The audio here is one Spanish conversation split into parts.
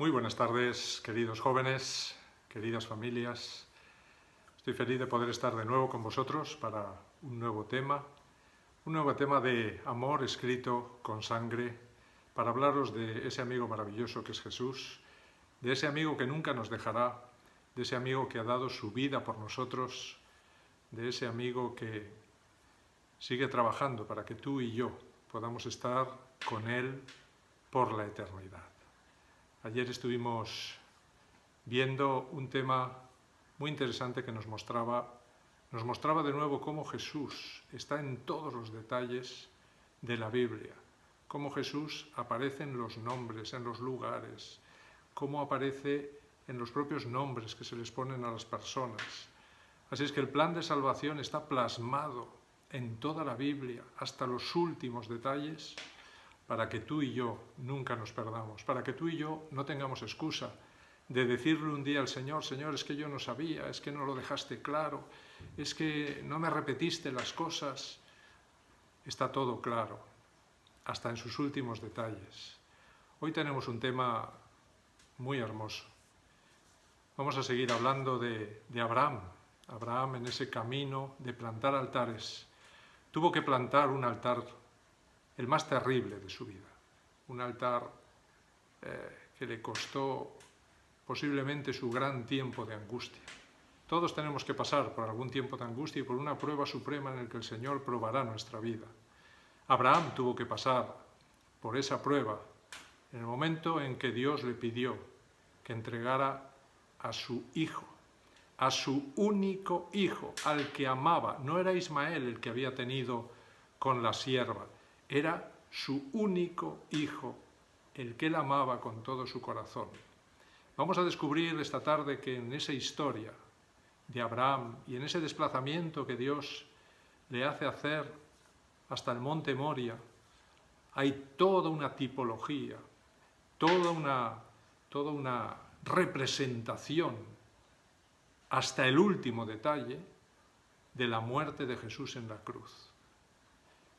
Muy buenas tardes, queridos jóvenes, queridas familias. Estoy feliz de poder estar de nuevo con vosotros para un nuevo tema de amor escrito con sangre, para hablaros de ese amigo maravilloso que es Jesús, de ese amigo que nunca nos dejará, de ese amigo que ha dado su vida por nosotros, de ese amigo que sigue trabajando para que tú y yo podamos estar con Él por la eternidad. Ayer estuvimos viendo un tema muy interesante que nos mostraba de nuevo cómo Jesús está en todos los detalles de la Biblia, cómo Jesús aparece en los nombres, en los lugares, cómo aparece en los propios nombres que se les ponen a las personas. Así es que el plan de salvación está plasmado en toda la Biblia, hasta los últimos detalles, para que tú y yo nunca nos perdamos, para que tú y yo no tengamos excusa de decirle un día al Señor: Señor, es que yo no sabía, es que no lo dejaste claro, es que no me repetiste las cosas. Está todo claro, hasta en sus últimos detalles. Hoy tenemos un tema muy hermoso. Vamos a seguir hablando de Abraham. Abraham, en ese camino de plantar altares, tuvo que plantar un altar, el más terrible de su vida, un altar que le costó posiblemente su gran tiempo de angustia. Todos tenemos que pasar por algún tiempo de angustia y por una prueba suprema en la que el Señor probará nuestra vida. Abraham tuvo que pasar por esa prueba en el momento en que Dios le pidió que entregara a su hijo, a su único hijo, al que amaba. No era Ismael el que había tenido con la sierva, era su único hijo, el que él amaba con todo su corazón. Vamos a descubrir esta tarde que en esa historia de Abraham y en ese desplazamiento que Dios le hace hacer hasta el monte Moria, hay toda una tipología, toda una representación, hasta el último detalle, de la muerte de Jesús en la cruz.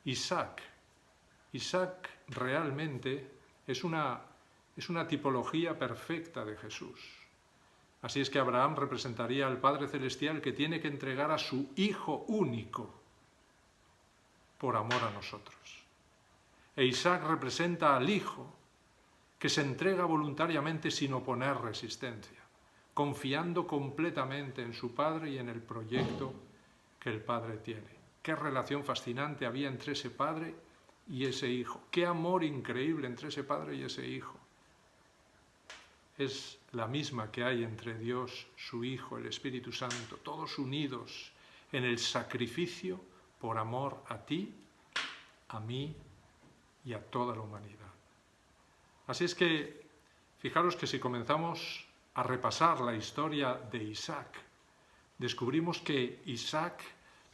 Isaac realmente es una tipología perfecta de Jesús. Así es que Abraham representaría al Padre Celestial que tiene que entregar a su Hijo único por amor a nosotros. E Isaac representa al Hijo que se entrega voluntariamente sin oponer resistencia, confiando completamente en su Padre y en el proyecto que el Padre tiene. Qué relación fascinante había entre ese Padre y ese Hijo. Qué amor increíble entre ese Padre y ese Hijo. Es la misma que hay entre Dios, su Hijo, el Espíritu Santo, todos unidos en el sacrificio por amor a ti, a mí y a toda la humanidad. Así es que, fijaros que si comenzamos a repasar la historia de Isaac, descubrimos que Isaac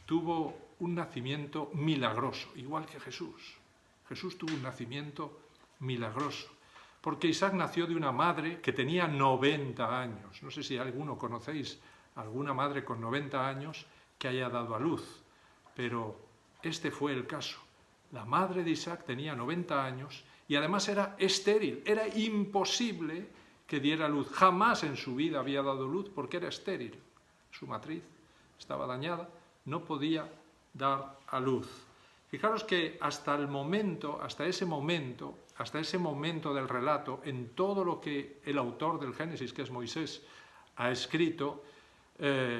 tuvo un nacimiento milagroso, igual que Jesús. Jesús tuvo un nacimiento milagroso, porque Isaac nació de una madre que tenía 90 años. No sé si alguno conocéis alguna madre con 90 años que haya dado a luz, pero este fue el caso. La madre de Isaac tenía 90 años y además era estéril, era imposible que diera luz. Jamás en su vida había dado luz porque era estéril. Su matriz estaba dañada, no podía dar a luz. Fijaros que hasta ese momento del relato, en todo lo que el autor del Génesis, que es Moisés, ha escrito,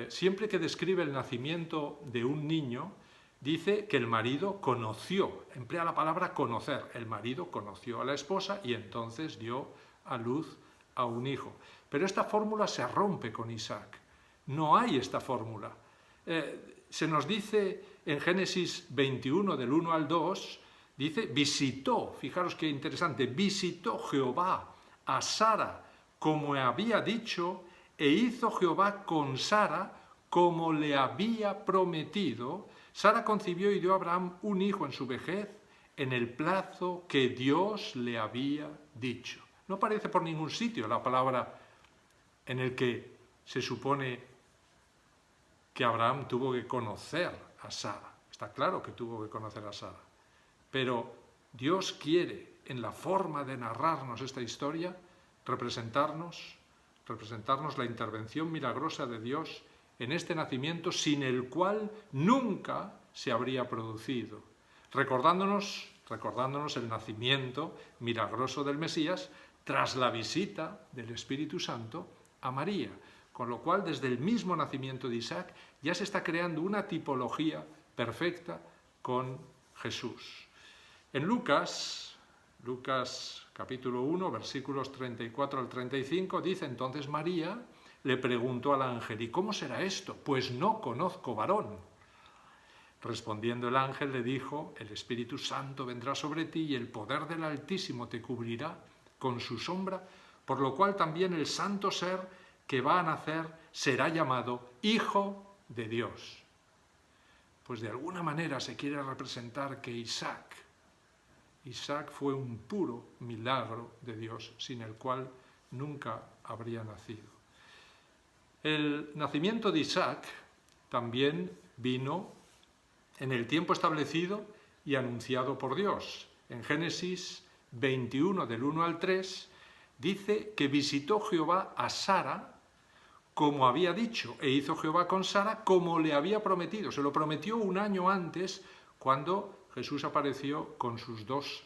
siempre que describe el nacimiento de un niño, dice que el marido conoció, emplea la palabra conocer, el marido conoció a la esposa y entonces dio a luz a un hijo. Pero esta fórmula se rompe con Isaac. No hay esta fórmula. Se nos dice en Génesis 21, del 1 al 2, dice, visitó, fijaros qué interesante, visitó Jehová a Sara como había dicho, e hizo Jehová con Sara como le había prometido. Sara concibió y dio a Abraham un hijo en su vejez, en el plazo que Dios le había dicho. No aparece por ningún sitio la palabra en el que se supone que Abraham tuvo que conocer a Sara. Está claro que tuvo que conocer a Sara. Pero Dios quiere, en la forma de narrarnos esta historia, representarnos la intervención milagrosa de Dios en este nacimiento sin el cual nunca se habría producido, recordándonos el nacimiento milagroso del Mesías tras la visita del Espíritu Santo a María, con lo cual desde el mismo nacimiento de Isaac ya se está creando una tipología perfecta con Jesús. En Lucas capítulo 1, versículos 34 al 35, dice: entonces María le preguntó al ángel: ¿y cómo será esto? Pues no conozco varón. Respondiendo el ángel le dijo: el Espíritu Santo vendrá sobre ti y el poder del Altísimo te cubrirá con su sombra, por lo cual también el santo ser que va a nacer será llamado Hijo de Dios. Pues de alguna manera se quiere representar que Isaac fue un puro milagro de Dios, sin el cual nunca habría nacido. El nacimiento de Isaac también vino en el tiempo establecido y anunciado por Dios. En Génesis 21, del 1 al 3, dice que visitó Jehová a Sara como había dicho, e hizo Jehová con Sara como le había prometido. Se lo prometió un año antes, cuando Jesús apareció con sus dos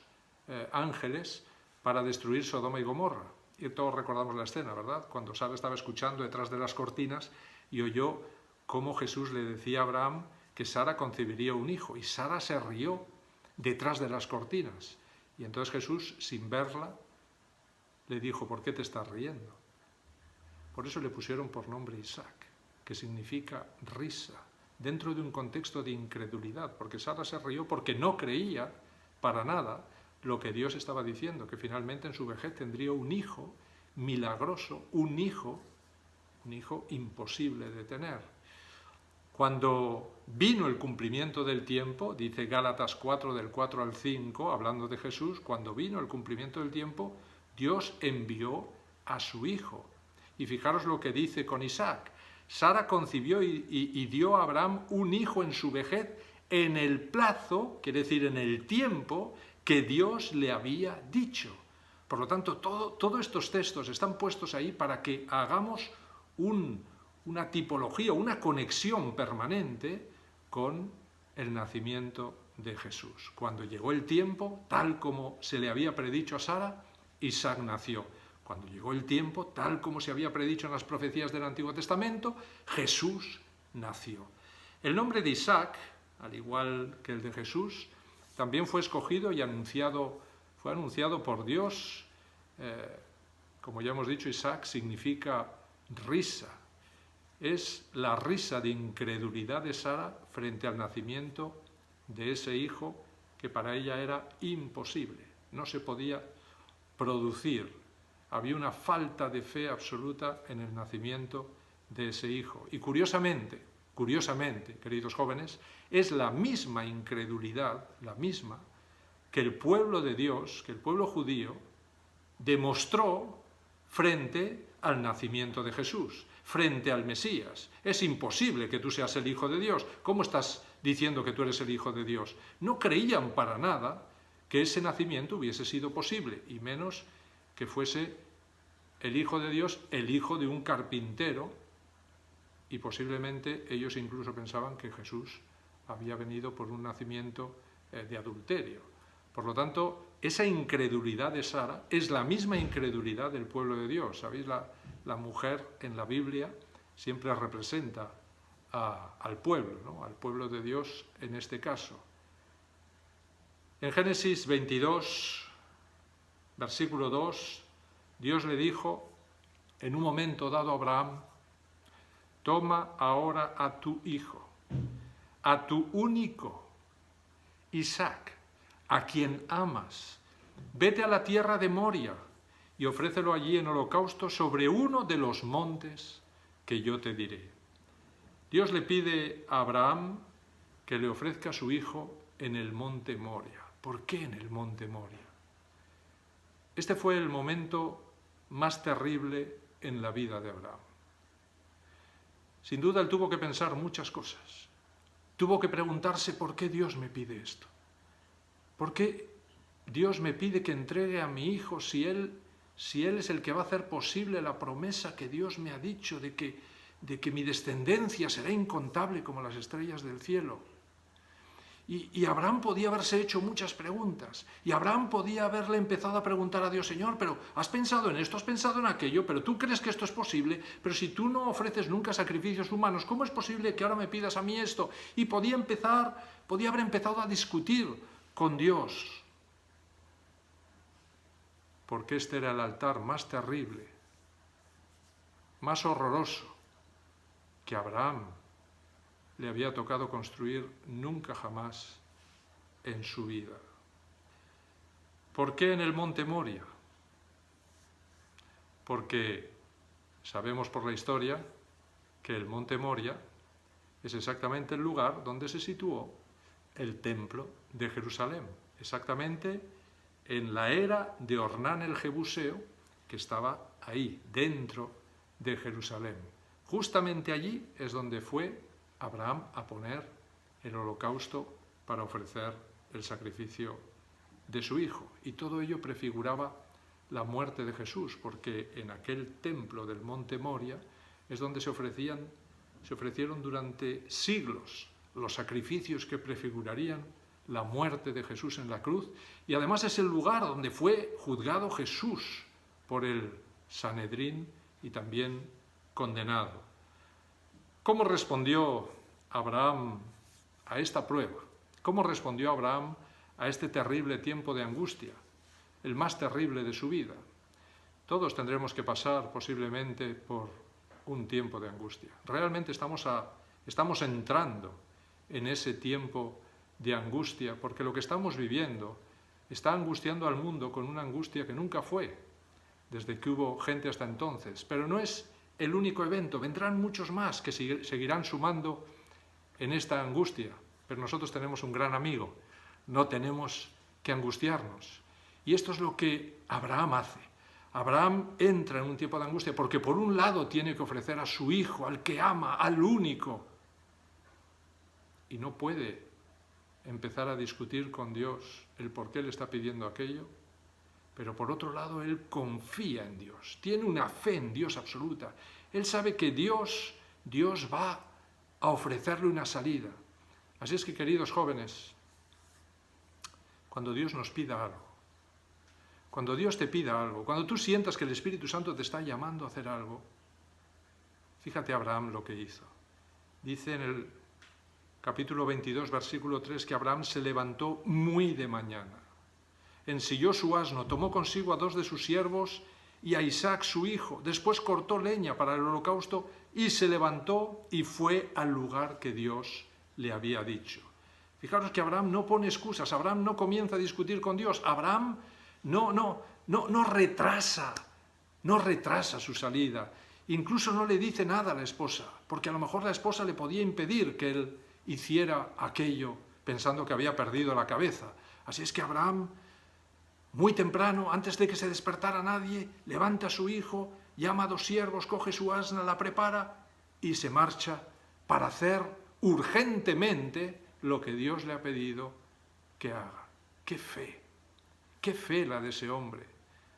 ángeles para destruir Sodoma y Gomorra. Y todos recordamos la escena, ¿verdad? Cuando Sara estaba escuchando detrás de las cortinas y oyó cómo Jesús le decía a Abraham que Sara concebiría un hijo. Y Sara se rió detrás de las cortinas. Y entonces Jesús, sin verla, le dijo: ¿por qué te estás riendo? Por eso le pusieron por nombre Isaac, que significa risa, dentro de un contexto de incredulidad, porque Sara se rió porque no creía para nada lo que Dios estaba diciendo, que finalmente en su vejez tendría un hijo milagroso, un hijo imposible de tener. Cuando vino el cumplimiento del tiempo, dice Gálatas 4, del 4 al 5, hablando de Jesús, cuando vino el cumplimiento del tiempo, Dios envió a su hijo. Y fijaros lo que dice con Isaac. Sara concibió y dio a Abraham un hijo en su vejez en el plazo, quiere decir en el tiempo, que Dios le había dicho. Por lo tanto, todos estos textos están puestos ahí para que hagamos una tipología, una conexión permanente con el nacimiento de Jesús. Cuando llegó el tiempo, tal como se le había predicho a Sara, Isaac nació. Cuando llegó el tiempo, tal como se había predicho en las profecías del Antiguo Testamento, Jesús nació. El nombre de Isaac, al igual que el de Jesús, también fue escogido y fue anunciado por Dios. Como ya hemos dicho, Isaac significa risa. Es la risa de incredulidad de Sara frente al nacimiento de ese hijo que para ella era imposible. No se podía producir. Había una falta de fe absoluta en el nacimiento de ese hijo. Y curiosamente, queridos jóvenes, es la misma incredulidad, la misma, que el pueblo de Dios, que el pueblo judío, demostró frente al nacimiento de Jesús, frente al Mesías. Es imposible que tú seas el Hijo de Dios. ¿Cómo estás diciendo que tú eres el Hijo de Dios? No creían para nada que ese nacimiento hubiese sido posible, y menos que fuese el Hijo de Dios, el hijo de un carpintero, y posiblemente ellos incluso pensaban que Jesús había venido por un nacimiento de adulterio. Por lo tanto, esa incredulidad de Sara es la misma incredulidad del pueblo de Dios. ¿Sabéis? La mujer en la Biblia siempre representa al pueblo, ¿no? Al pueblo de Dios en este caso. En Génesis 22, versículo 2, Dios le dijo en un momento dado a Abraham: toma ahora a tu hijo, a tu único, Isaac, a quien amas, vete a la tierra de Moria y ofrécelo allí en holocausto sobre uno de los montes que yo te diré. Dios le pide a Abraham que le ofrezca a su hijo en el monte Moria. ¿Por qué en el monte Moria? Este fue el momento más terrible en la vida de Abraham. Sin duda él tuvo que pensar muchas cosas. Tuvo que preguntarse: ¿por qué Dios me pide esto? ¿Por qué Dios me pide que entregue a mi hijo si él si Él es el que va a hacer posible la promesa que Dios me ha dicho de que mi descendencia será incontable como las estrellas del cielo. Y Abraham podía haberse hecho muchas preguntas, y Abraham podía haberle empezado a preguntar a Dios: Señor, pero has pensado en esto, has pensado en aquello, pero tú crees que esto es posible, pero si tú no ofreces nunca sacrificios humanos, ¿cómo es posible que ahora me pidas a mí esto? Y podía haber empezado a discutir con Dios, porque este era el altar más terrible, más horroroso que Abraham le había tocado construir nunca jamás en su vida. ¿Por qué en el monte Moria? Porque sabemos por la historia que el monte Moria es exactamente el lugar donde se situó el templo de Jerusalén, exactamente en la era de Ornán el Jebuseo, que estaba ahí, dentro de Jerusalén. Justamente allí es donde fue Abraham a poner el holocausto para ofrecer el sacrificio de su hijo. Y todo ello prefiguraba la muerte de Jesús, porque en aquel templo del monte Moria es donde se ofrecieron durante siglos los sacrificios que prefigurarían la muerte de Jesús en la cruz, y además es el lugar donde fue juzgado Jesús por el Sanedrín y también condenado. ¿Cómo respondió Abraham a esta prueba? ¿Cómo respondió Abraham a este terrible tiempo de angustia, el más terrible de su vida? Todos tendremos que pasar posiblemente por un tiempo de angustia. Realmente estamos entrando en ese tiempo de angustia, porque lo que estamos viviendo está angustiando al mundo con una angustia que nunca fue, desde que hubo gente hasta entonces. Pero no es el único evento, vendrán muchos más que seguirán sumando en esta angustia. Pero nosotros tenemos un gran amigo, no tenemos que angustiarnos. Y esto es lo que Abraham hace. Abraham entra en un tiempo de angustia porque por un lado tiene que ofrecer a su hijo, al que ama, al único, y no puede empezar a discutir con Dios el por qué le está pidiendo aquello, pero por otro lado él confía en Dios, tiene una fe en Dios absoluta. Él sabe que Dios va a ofrecerle una salida. Así es que, queridos jóvenes, cuando Dios nos pida algo, cuando Dios te pida algo, cuando tú sientas que el Espíritu Santo te está llamando a hacer algo, fíjate Abraham lo que hizo. Dice en el capítulo 22, versículo 3, que Abraham se levantó muy de mañana, ensilló su asno, tomó consigo a 2 de sus siervos y a Isaac su hijo, después cortó leña para el holocausto y se levantó y fue al lugar que Dios le había dicho. Fijaros que Abraham no pone excusas, Abraham no comienza a discutir con Dios, Abraham no retrasa su salida, incluso no le dice nada a la esposa, porque a lo mejor la esposa le podía impedir que él hiciera aquello pensando que había perdido la cabeza. Así es que Abraham, muy temprano, antes de que se despertara nadie, levanta a su hijo, llama a 2 siervos, coge su asna, la prepara y se marcha para hacer urgentemente lo que Dios le ha pedido que haga. ¡Qué fe la de ese hombre!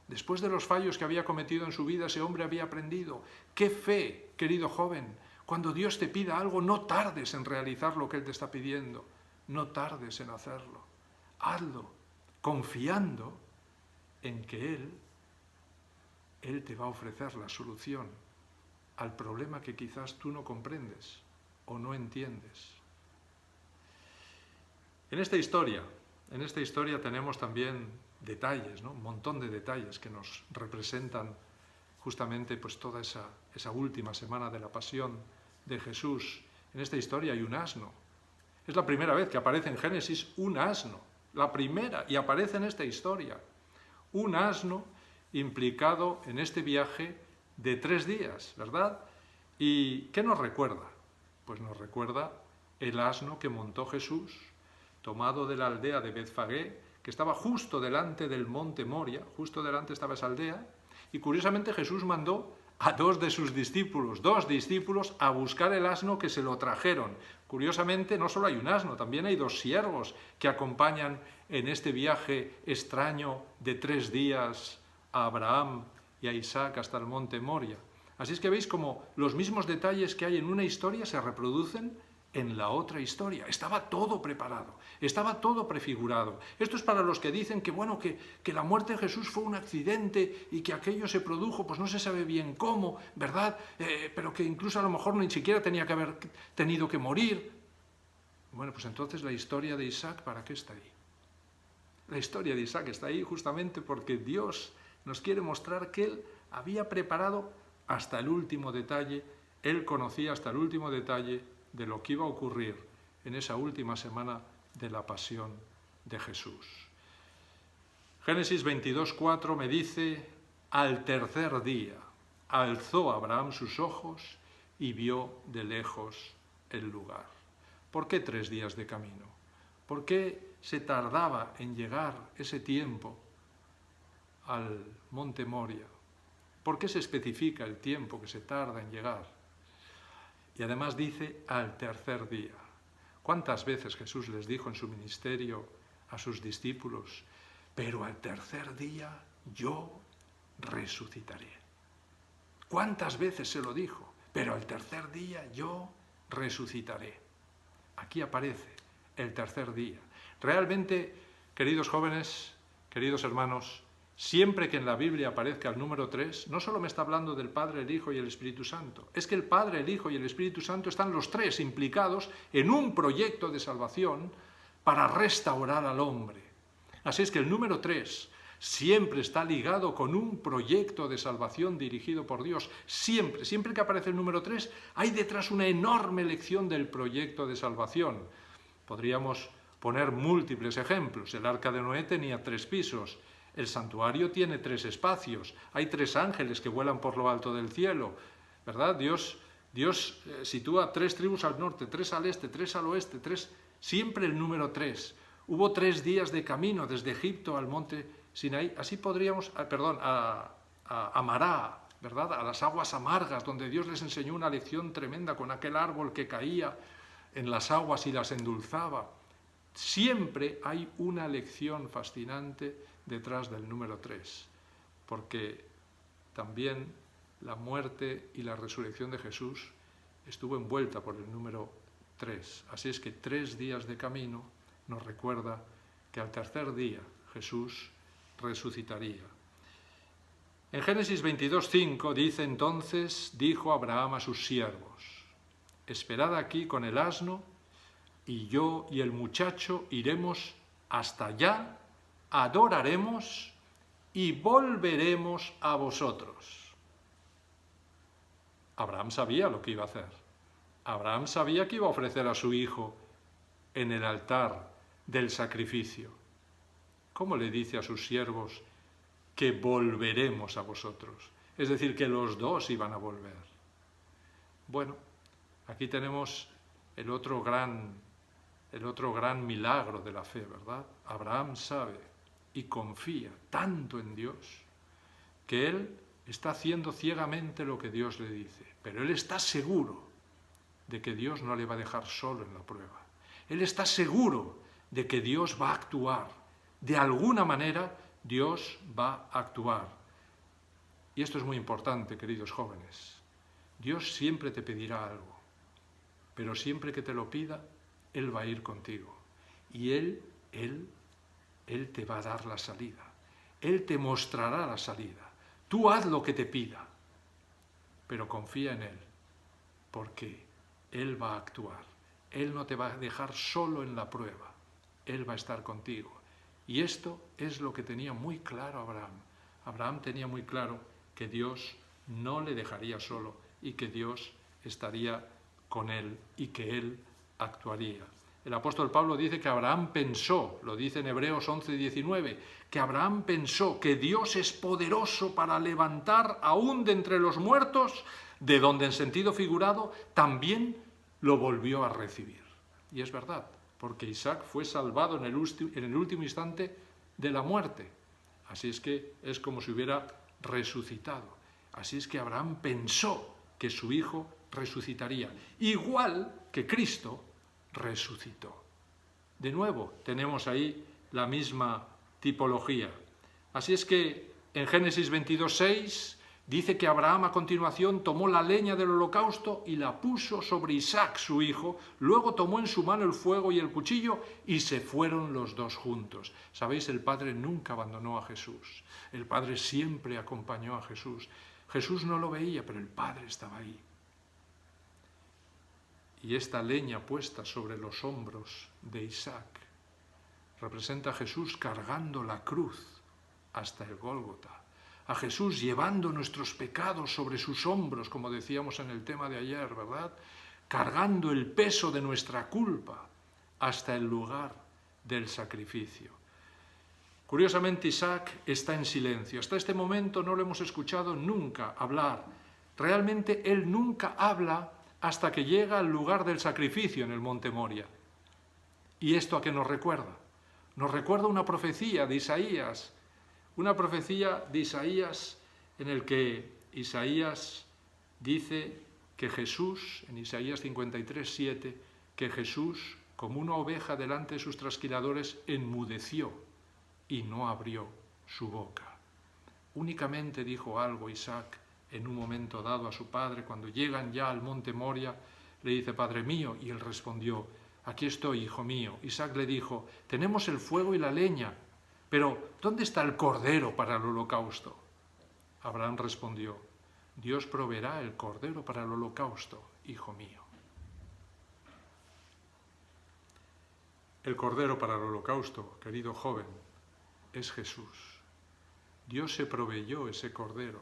Después de los fallos que había cometido en su vida, ese hombre había aprendido. ¡Qué fe, querido joven! Cuando Dios te pida algo, no tardes en realizar lo que Él te está pidiendo. No tardes en hacerlo. Hazlo, confiando en que Él te va a ofrecer la solución al problema que quizás tú no comprendes o no entiendes. En esta historia tenemos también detalles, ¿no? Un montón de detalles que nos representan justamente pues toda esa última semana de la pasión de Jesús. En esta historia hay un asno. Es la primera vez que aparece en Génesis un asno. La primera, y aparece en esta historia. Un asno implicado en este viaje de 3 días, ¿verdad? ¿Y qué nos recuerda? Pues nos recuerda el asno que montó Jesús, tomado de la aldea de Betfagé, que estaba justo delante del monte Moria, justo delante estaba esa aldea, y curiosamente Jesús mandó a 2 de sus discípulos, 2 discípulos, a buscar el asno, que se lo trajeron. Curiosamente, no solo hay un asno, también hay 2 siervos que acompañan en este viaje extraño de 3 días a Abraham y a Isaac hasta el monte Moria. Así es que veis como los mismos detalles que hay en una historia se reproducen en la otra historia. Estaba todo preparado, estaba todo prefigurado. Esto es para los que dicen que, bueno, que la muerte de Jesús fue un accidente y que aquello se produjo, pues no se sabe bien cómo, ¿verdad? Pero que incluso a lo mejor ni siquiera tenía que haber tenido que morir. Bueno, pues entonces la historia de Isaac, ¿para qué está ahí? La historia de Isaac está ahí justamente porque Dios nos quiere mostrar que Él había preparado hasta el último detalle, Él conocía hasta el último detalle de lo que iba a ocurrir en esa última semana de la pasión de Jesús. Génesis 22:4 me dice: al tercer día alzó Abraham sus ojos y vio de lejos el lugar. ¿Por qué 3 días de camino? ¿Por qué se tardaba en llegar ese tiempo al monte Moria? ¿Por qué se especifica el tiempo que se tarda en llegar? Y además dice al tercer día. ¿Cuántas veces Jesús les dijo en su ministerio a sus discípulos: pero al tercer día yo resucitaré? ¿Cuántas veces se lo dijo? Pero al tercer día yo resucitaré. Aquí aparece el tercer día. Realmente, queridos jóvenes, queridos hermanos, siempre que en la Biblia aparezca el número 3, no solo me está hablando del Padre, el Hijo y el Espíritu Santo, es que el Padre, el Hijo y el Espíritu Santo están los tres implicados en un proyecto de salvación para restaurar al hombre. Así es que el número 3 siempre está ligado con un proyecto de salvación dirigido por Dios. Siempre que aparece el número 3, hay detrás una enorme lección del proyecto de salvación. Podríamos poner múltiples ejemplos. El arca de Noé tenía 3 pisos. El santuario tiene 3 espacios. Hay 3 ángeles que vuelan por lo alto del cielo, ¿verdad? Dios sitúa 3 tribus al norte, 3 al este, 3 al oeste, 3, siempre el número 3. Hubo 3 días de camino desde Egipto al monte Sinaí. Así podríamos, a Mará, ¿verdad? A las aguas amargas, donde Dios les enseñó una lección tremenda con aquel árbol que caía en las aguas y las endulzaba. Siempre hay una lección fascinante detrás del número 3, porque también la muerte y la resurrección de Jesús estuvo envuelta por el número 3. Así es que 3 días de camino nos recuerda que al tercer día Jesús resucitaría. En Génesis 22:5 dice: entonces dijo Abraham a sus siervos: esperad aquí con el asno, y yo y el muchacho iremos hasta allá, adoraremos y volveremos a vosotros. Abraham sabía lo que iba a hacer. Abraham sabía que iba a ofrecer a su hijo en el altar del sacrificio. ¿Cómo le dice a sus siervos que volveremos a vosotros? Es decir, que los dos iban a volver. Bueno, aquí tenemos el otro gran milagro de la fe, ¿verdad? Abraham sabe y confía tanto en Dios que él está haciendo ciegamente lo que Dios le dice, pero él está seguro de que Dios no le va a dejar solo en la prueba. Él está seguro de que Dios va a actuar. De alguna manera, Dios va a actuar. Y esto es muy importante, queridos jóvenes. Dios siempre te pedirá algo, pero siempre que te lo pida, Él va a ir contigo. Y Él te va a dar la salida. Él te mostrará la salida. Tú haz lo que te pida, pero confía en Él, porque Él va a actuar. Él no te va a dejar solo en la prueba. Él va a estar contigo. Y esto es lo que tenía muy claro Abraham. Abraham tenía muy claro que Dios no le dejaría solo y que Dios estaría con él y que él actuaría. El apóstol Pablo dice que Abraham pensó, lo dice en Hebreos 11:19, que Abraham pensó que Dios es poderoso para levantar aún de entre los muertos, de donde en sentido figurado también lo volvió a recibir. Y es verdad, porque Isaac fue salvado en el último instante de la muerte. Así es que es como si hubiera resucitado. Así es que Abraham pensó que su hijo resucitaría, igual que Cristo resucitó. De nuevo, tenemos ahí la misma tipología. Así es que En Génesis 22:6 dice que Abraham a continuación tomó la leña del holocausto y la puso sobre Isaac, su hijo, luego tomó en su mano el fuego y el cuchillo y se fueron los dos juntos. ¿Sabéis? El Padre nunca abandonó a Jesús. El Padre siempre acompañó a Jesús. Jesús no lo veía, pero el Padre estaba ahí. Y esta leña puesta sobre los hombros de Isaac representa a Jesús cargando la cruz hasta el Gólgota, a Jesús llevando nuestros pecados sobre sus hombros, como decíamos en el tema de ayer, ¿verdad? Cargando el peso de nuestra culpa hasta el lugar del sacrificio. Curiosamente, Isaac está en silencio. Hasta este momento no lo hemos escuchado nunca hablar. Realmente él nunca habla hasta que llega al lugar del sacrificio en el monte Moria. ¿Y esto a qué nos recuerda? Nos recuerda una profecía de Isaías, en el que Isaías dice que Jesús, en Isaías 53:7, que Jesús, como una oveja delante de sus trasquiladores, enmudeció y no abrió su boca. Únicamente dijo algo Isaac en un momento dado a su padre, cuando llegan ya al monte Moria, le dice: Padre mío, y él respondió: Aquí estoy, hijo mío. Isaac le dijo: Tenemos el fuego y la leña, pero ¿dónde está el cordero para el holocausto? Abraham respondió: Dios proveerá el cordero para el holocausto, hijo mío. El cordero para el holocausto, querido joven, es Jesús. Dios se proveyó ese cordero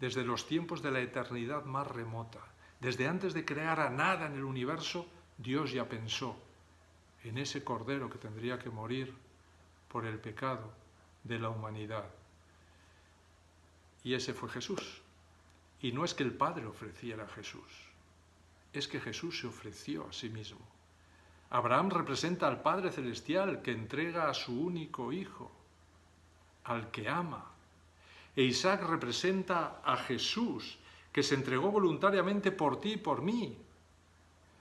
desde los tiempos de la eternidad más remota. Desde antes de crear a nada en el universo, Dios ya pensó en ese cordero que tendría que morir por el pecado de la humanidad. Y ese fue Jesús. Y no es que el Padre ofreciera a Jesús, es que Jesús se ofreció a sí mismo. Abraham representa al Padre Celestial que entrega a su único Hijo, al que ama. E Isaac representa a Jesús, que se entregó voluntariamente por ti y por mí.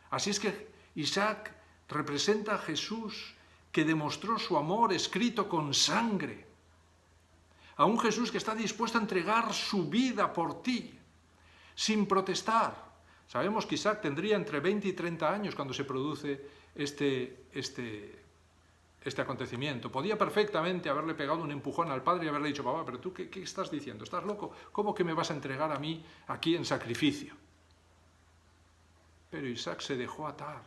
Así es que Isaac representa a Jesús, que demostró su amor escrito con sangre. A un Jesús que está dispuesto a entregar su vida por ti, sin protestar. Sabemos que Isaac tendría entre 20 y 30 años cuando se produce este acontecimiento. Podía perfectamente haberle pegado un empujón al padre y haberle dicho: Papá, pero tú ¿qué estás diciendo? ¿Estás loco? ¿Cómo que me vas a entregar a mí aquí en sacrificio? Pero Isaac se dejó atar.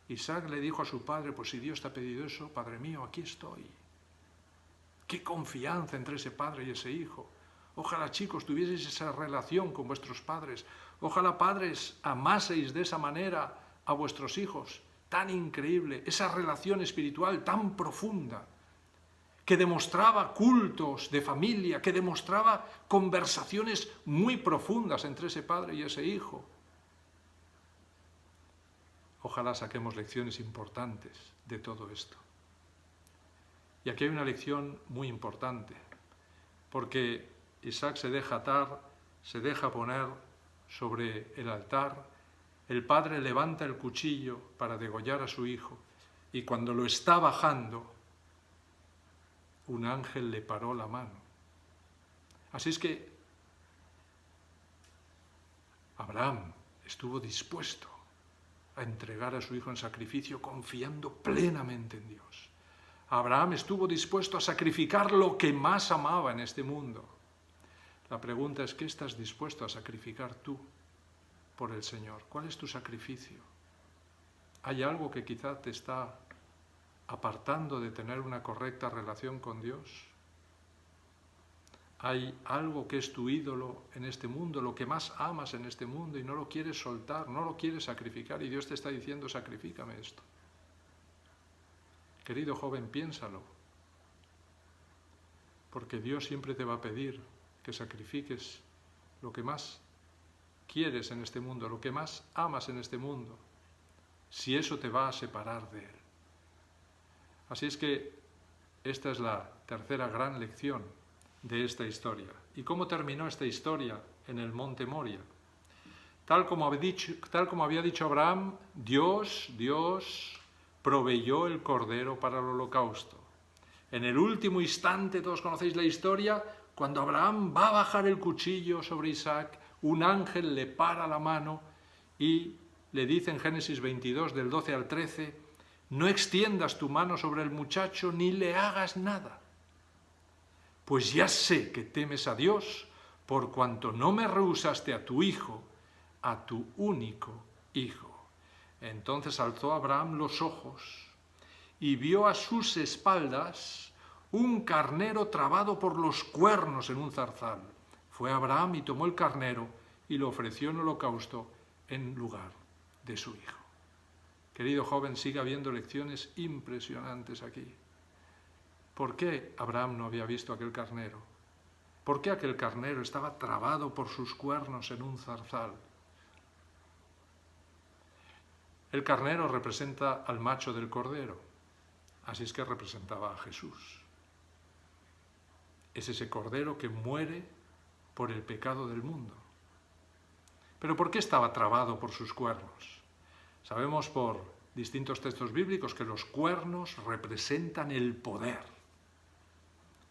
Isaac le dijo a su padre: pues si Dios te ha pedido eso, Padre mío, aquí estoy. Qué confianza entre ese padre y ese hijo. Ojalá, chicos, tuvieseis esa relación con vuestros padres. Ojalá, padres, amaseis de esa manera a vuestros hijos. Tan increíble, esa relación espiritual tan profunda, que demostraba cultos de familia, que demostraba conversaciones muy profundas entre ese padre y ese hijo. Ojalá saquemos lecciones importantes de todo esto. Y aquí hay una lección muy importante, porque Isaac se deja atar, se deja poner sobre el altar. El padre levanta el cuchillo para degollar a su hijo, y cuando lo está bajando, un ángel le paró la mano. Así es que Abraham estuvo dispuesto a entregar a su hijo en sacrificio, confiando plenamente en Dios. Abraham estuvo dispuesto a sacrificar lo que más amaba en este mundo. La pregunta es: ¿qué estás dispuesto a sacrificar tú por el Señor? ¿Cuál es tu sacrificio? ¿Hay algo que quizá te está apartando de tener una correcta relación con Dios? ¿Hay algo que es tu ídolo en este mundo, lo que más amas en este mundo, y no lo quieres soltar, no lo quieres sacrificar, y Dios te está diciendo: sacrifícame esto? Querido joven, piénsalo, porque Dios siempre te va a pedir que sacrifiques lo que más quieres en este mundo, lo que más amas en este mundo, si eso te va a separar de Él. Así es que esta es la tercera gran lección de esta historia. ¿Y cómo terminó esta historia en el monte Moria? Tal como había dicho Abraham, Dios proveyó el cordero para el holocausto. En el último instante, todos conocéis la historia, cuando Abraham va a bajar el cuchillo sobre Isaac, un ángel le para la mano y le dice en Génesis 22, del 12 al 13, no extiendas tu mano sobre el muchacho ni le hagas nada. Pues ya sé que temes a Dios, por cuanto no me rehusaste a tu hijo, a tu único hijo. Entonces alzó Abraham los ojos y vio a sus espaldas un carnero trabado por los cuernos en un zarzal. Fue Abraham y tomó el carnero y lo ofreció en holocausto en lugar de su hijo. Querido joven, sigue habiendo lecciones impresionantes aquí. ¿Por qué Abraham no había visto aquel carnero? ¿Por qué aquel carnero estaba trabado por sus cuernos en un zarzal? El carnero representa al macho del cordero, así es que representaba a Jesús. Es ese cordero que muere por el pecado del mundo. ¿Pero por qué estaba trabado por sus cuernos? Sabemos por distintos textos bíblicos que los cuernos representan el poder.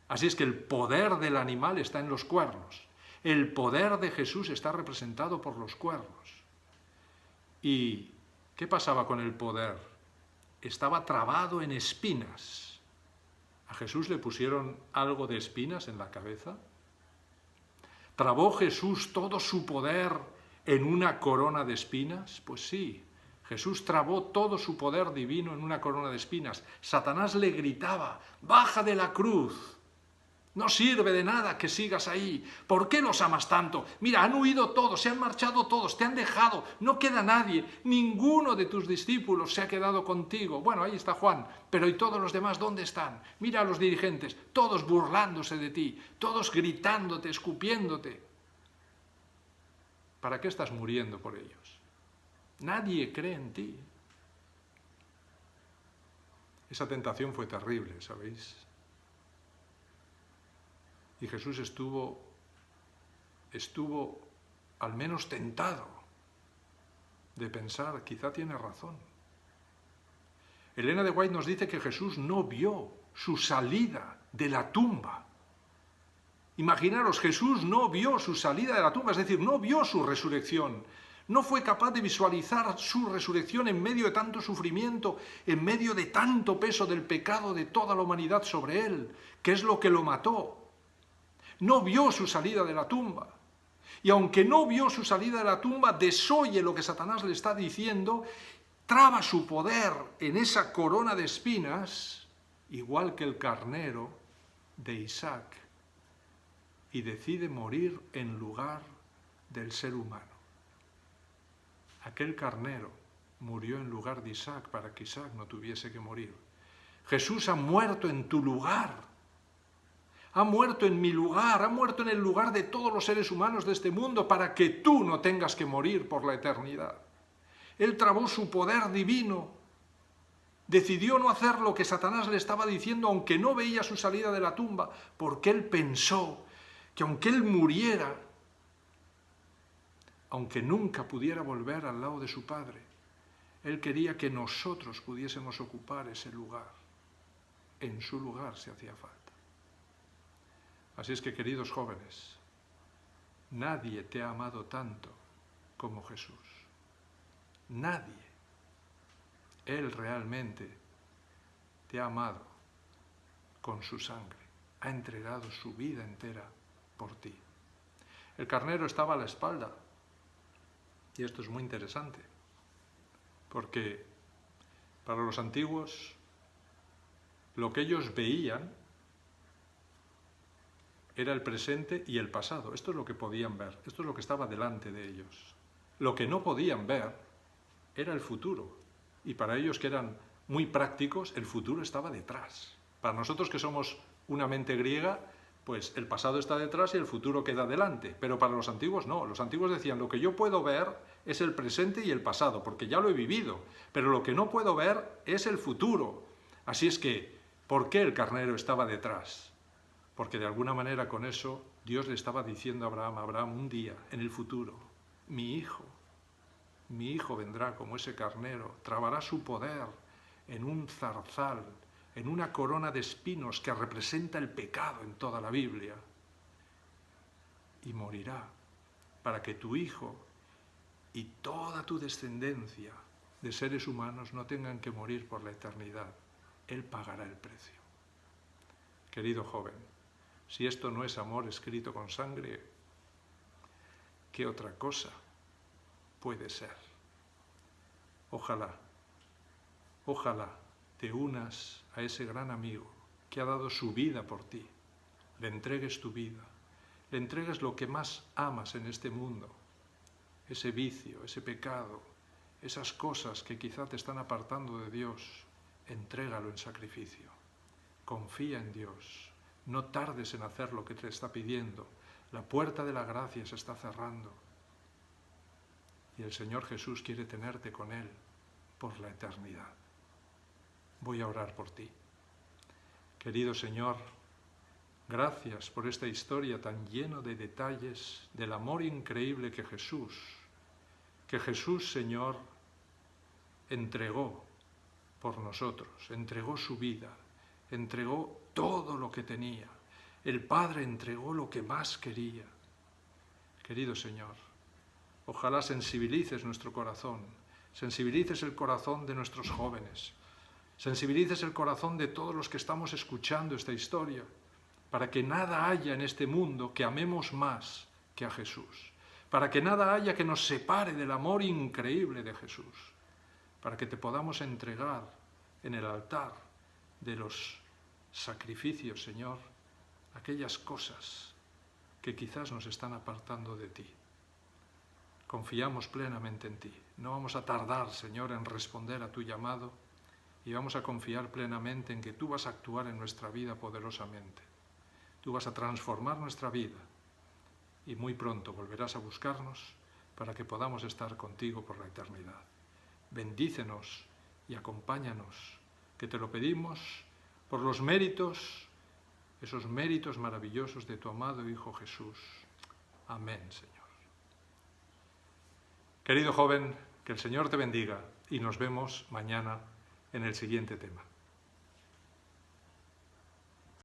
Así es que el poder del animal está en los cuernos. El poder de Jesús está representado por los cuernos. ¿Y qué pasaba con el poder? Estaba trabado en espinas. ¿A Jesús le pusieron algo de espinas en la cabeza? ¿Trabó Jesús todo su poder en una corona de espinas? Pues sí, Jesús trabó todo su poder divino en una corona de espinas. Satanás le gritaba, baja de la cruz. No sirve de nada que sigas ahí. ¿Por qué los amas tanto? Mira, han huido todos, se han marchado todos, te han dejado, no queda nadie. Ninguno de tus discípulos se ha quedado contigo. Bueno, ahí está Juan, pero ¿y todos los demás dónde están? Mira a los dirigentes, todos burlándose de ti, todos gritándote, escupiéndote. ¿Para qué estás muriendo por ellos? Nadie cree en ti. Esa tentación fue terrible, ¿sabéis? Y Jesús estuvo al menos tentado de pensar, quizá tiene razón. Elena de White nos dice que Jesús no vio su salida de la tumba. Imaginaros, Jesús no vio su salida de la tumba, es decir, no vio su resurrección. No fue capaz de visualizar su resurrección en medio de tanto sufrimiento, en medio de tanto peso del pecado de toda la humanidad sobre él, que es lo que lo mató. No vio su salida de la tumba. Y aunque no vio su salida de la tumba, desoye lo que Satanás le está diciendo, traba su poder en esa corona de espinas, igual que el carnero de Isaac, y decide morir en lugar del ser humano. Aquel carnero murió en lugar de Isaac para que Isaac no tuviese que morir. Jesús ha muerto en tu lugar. Ha muerto en mi lugar, ha muerto en el lugar de todos los seres humanos de este mundo para que tú no tengas que morir por la eternidad. Él trabó su poder divino, decidió no hacer lo que Satanás le estaba diciendo, aunque no veía su salida de la tumba, porque él pensó que aunque él muriera, aunque nunca pudiera volver al lado de su Padre, él quería que nosotros pudiésemos ocupar ese lugar. En su lugar se hacía falta. Así es que, queridos jóvenes, nadie te ha amado tanto como Jesús. Nadie. Él realmente te ha amado con su sangre. Ha entregado su vida entera por ti. El carnero estaba a la espalda. Y esto es muy interesante, porque para los antiguos lo que ellos veían era el presente y el pasado. Esto es lo que podían ver, esto es lo que estaba delante de ellos. Lo que no podían ver era el futuro. Y para ellos, que eran muy prácticos, el futuro estaba detrás. Para nosotros, que somos una mente griega, pues el pasado está detrás y el futuro queda delante. Pero para los antiguos no. Los antiguos decían, lo que yo puedo ver es el presente y el pasado, porque ya lo he vivido. Pero lo que no puedo ver es el futuro. Así es que, ¿por qué el carnero estaba detrás? Porque de alguna manera con eso Dios le estaba diciendo a Abraham, un día, en el futuro, mi hijo vendrá como ese carnero, trabará su poder en un zarzal, en una corona de espinos que representa el pecado en toda la Biblia. y morirá, para que tu Hijo y toda tu descendencia de seres humanos no tengan que morir por la eternidad. Él pagará el precio. Querido joven, si esto no es amor escrito con sangre, ¿qué otra cosa puede ser? Ojalá te unas a ese gran amigo que ha dado su vida por ti, le entregues tu vida, le entregues lo que más amas en este mundo, ese vicio, ese pecado, esas cosas que quizá te están apartando de Dios, entrégalo en sacrificio. Confía en Dios, no tardes en hacer lo que te está pidiendo. La puerta de la gracia se está cerrando y el Señor Jesús quiere tenerte con Él por la eternidad. Voy a orar por ti. Querido Señor, gracias por esta historia tan llena de detalles del amor increíble que Jesús, Señor, entregó por nosotros, entregó su vida, entregó todo lo que tenía. El Padre entregó lo que más quería. Querido Señor, ojalá sensibilices nuestro corazón, sensibilices el corazón de nuestros jóvenes, sensibilices el corazón de todos los que estamos escuchando esta historia, para que nada haya en este mundo que amemos más que a Jesús, para que nada haya que nos separe del amor increíble de Jesús, para que te podamos entregar en el altar de los sacrificios, Señor, aquellas cosas que quizás nos están apartando de ti. Confiamos plenamente en ti. No vamos a tardar, Señor, en responder a tu llamado y vamos a confiar plenamente en que tú vas a actuar en nuestra vida poderosamente. Tú vas a transformar nuestra vida y muy pronto volverás a buscarnos para que podamos estar contigo por la eternidad. Bendícenos y acompáñanos, que te lo pedimos por los méritos, esos méritos maravillosos de tu amado Hijo Jesús. Amén, Señor. Querido joven, que el Señor te bendiga y nos vemos mañana en el siguiente tema.